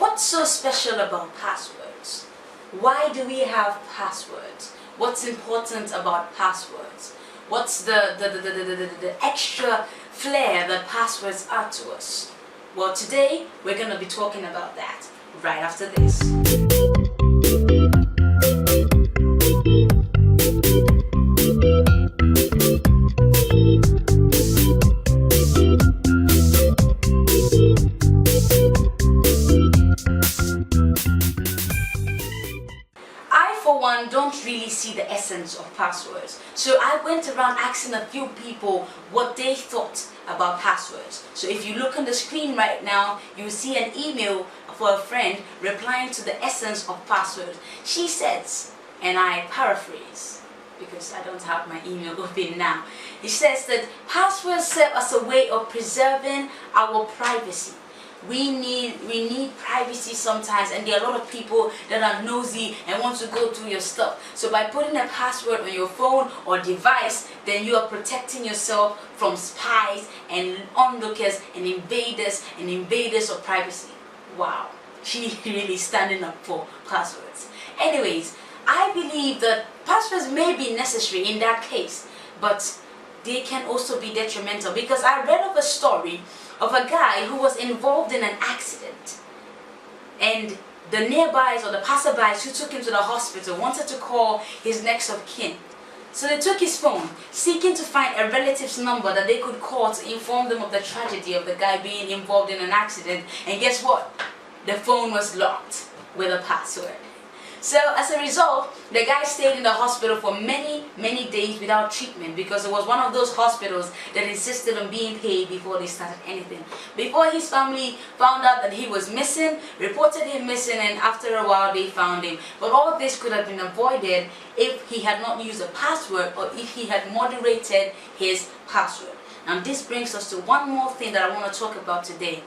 What's so special about passwords? Why do we have passwords? What's important about passwords? What's the extra flair that passwords add to us? Well, today we're going to be talking about that right after this. Don't really see the essence of passwords, so I went around asking a few people what they thought about passwords. So if you look on the screen right now, you will see an email for a friend replying to the essence of passwords. She says, and I paraphrase because I don't have my email open now, it says that passwords serve as a way of preserving our privacy. We need privacy sometimes, and there are a lot of people that are nosy and want to go through your stuff. So by putting a password on your phone or device, then you are protecting yourself from spies and onlookers and invaders of privacy. Wow, she really standing up for passwords. Anyways, I believe that passwords may be necessary in that case, but they can also be detrimental, because I read of a story of a guy who was involved in an accident, and the nearbys or the passerbys who took him to the hospital wanted to call his next of kin. So they took his phone, seeking to find a relative's number that they could call to inform them of the tragedy of the guy being involved in an accident. And guess what? The phone was locked with a password. So as a result, the guy stayed in the hospital for many days without treatment, because it was one of those hospitals that insisted on being paid before they started anything. Before his family found out that he was missing, reported him missing, and after a while they found him. But all of this could have been avoided if he had not used a password, or if he had moderated his password. Now this brings us to one more thing that I want to talk about today.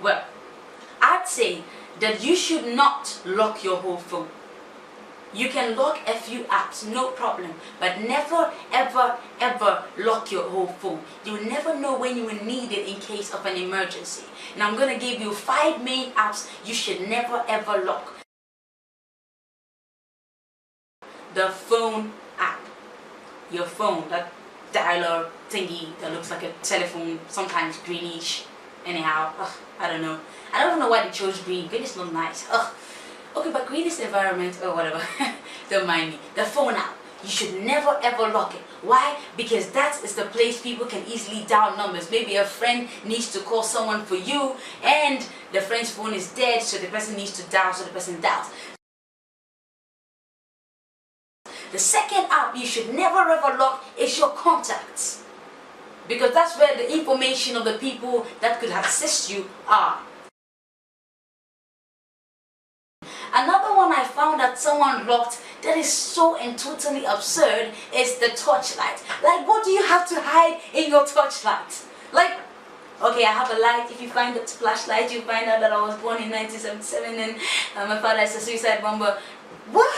Well, I'd say that you should not lock your whole phone. You can lock a few apps, no problem, but never ever lock your whole phone. You will never know when you will need it in case of an emergency. Now I'm going to give you 5 main apps you should never ever lock. The phone app. Your phone, that dialer thingy that looks like a telephone, sometimes greenish. Anyhow, I don't know. I don't know why they chose green. Green is not nice. Okay, but green is the environment or whatever. Don't mind me. The phone app. You should never ever lock it. Why? Because that is the place people can easily dial numbers. Maybe a friend needs to call someone for you, and the friend's phone is dead, so the person needs to dial, so the person dials. The second app you should never ever lock is your contacts, because that's where the information of the people that could assist you are. Another one I found that someone locked that is so and totally absurd is the Torchlight. Like, what do you have to hide in your Torchlight? Like, okay, I have a light. If you find the flashlight, you find out that I was born in 1977 and my father is a suicide bomber. What?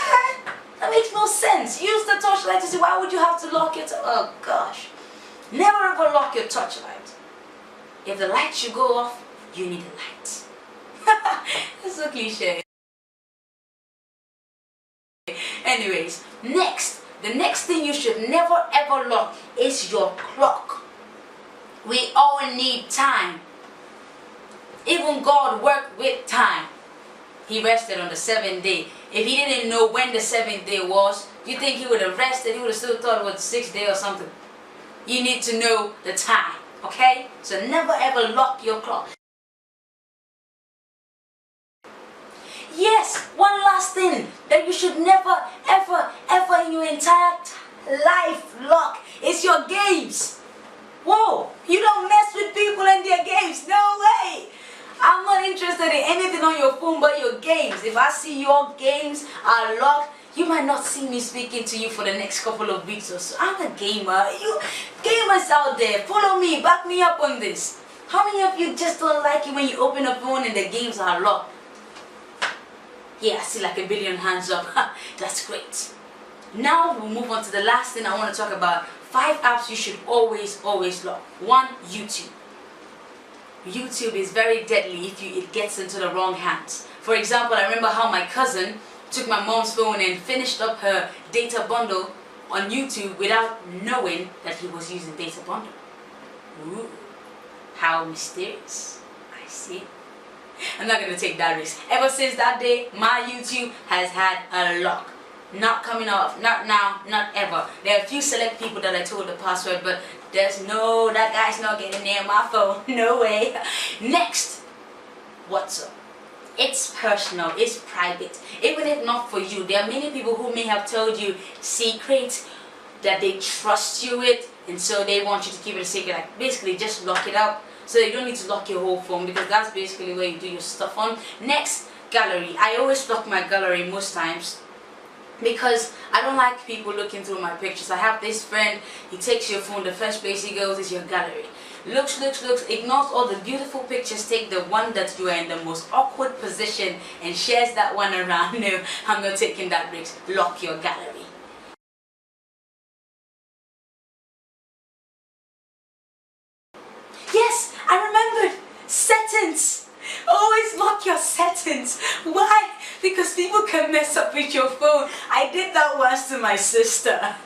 That makes no sense. Use the Torchlight to see. Why would you have to lock it? Oh gosh. Never ever lock your Torchlight. If the light should go off, you need a light. That's so cliche. Anyways, the next thing you should never ever lock is your clock. We all need time. Even God worked with time. He rested on the 7th day. If he didn't know when the 7th day was, do you think he would have rested? He would have still thought it was the 6th day or something. You need to know the time, okay? So never ever lock your clock. Yes, one last thing that you should never ever in your entire life lock is your games. Whoa, you don't mess with people and their games, no way. I'm not interested in anything on your phone but your games. If I see your games are locked, you might not see me speaking to you for the next couple of weeks or so. I'm a gamer. You gamers out there, follow me, back me up on this. How many of you just don't like it when you open a phone and the games are locked? Yeah, I see like a billion hands up. That's great. Now we'll move on to the last thing I want to talk about. 5 apps you should always lock. 1, YouTube. YouTube is very deadly if it gets into the wrong hands. For example, I remember how my cousin took my mom's phone and finished up her data bundle on YouTube without knowing that he was using data bundle. Ooh, how mysterious. I see. I'm not going to take that risk. Ever since that day, my YouTube has had a lock. Not coming off, not now, not ever. There are a few select people that I told the password, but that guy's not getting near my phone. No way. Next, WhatsApp. It's personal, it's private. Even if not for you, there are many people who may have told you secrets that they trust you with, and so they want you to keep it a secret. Like basically just lock it up, so you don't need to lock your whole phone, because that's basically where you do your stuff on. Next, gallery. I always lock my gallery most times, because I don't like people looking through my pictures. I have this friend, he takes your phone, the first place he goes is your gallery. Looks, ignores all the beautiful pictures, take the one that you are in the most awkward position and shares that one around. No, I'm not taking that risk. Lock your gallery. Yes, I remembered. Settings. Always lock your settings. Why? Because people can mess up with your phone. I did that once to my sister.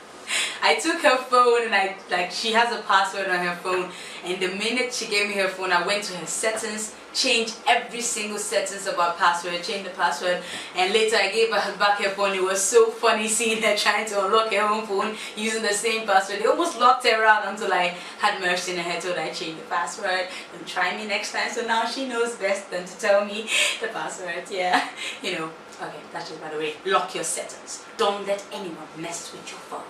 I took her phone and she has a password on her phone, and the minute she gave me her phone, I went to her settings, changed every single settings about password, changed the password, and later I gave her back her phone. It was so funny seeing her trying to unlock her own phone using the same password. They almost locked her out until I had mercy in her head, told her I changed the password. Don't try me next time. So now she knows best than to tell me the password. Yeah, you know. Okay, that's just by the way. Lock your settings. Don't let anyone mess with your phone.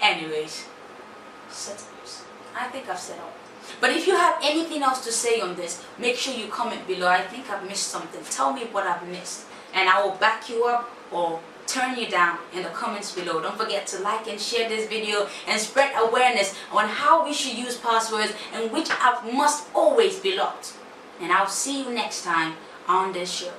Anyways, settings. I think I've said all. But if you have anything else to say on this, make sure you comment below. I think I've missed something. Tell me what I've missed, and I will back you up or turn you down in the comments below. Don't forget to like and share this video and spread awareness on how we should use passwords and which app must always be locked. And I'll see you next time on this show.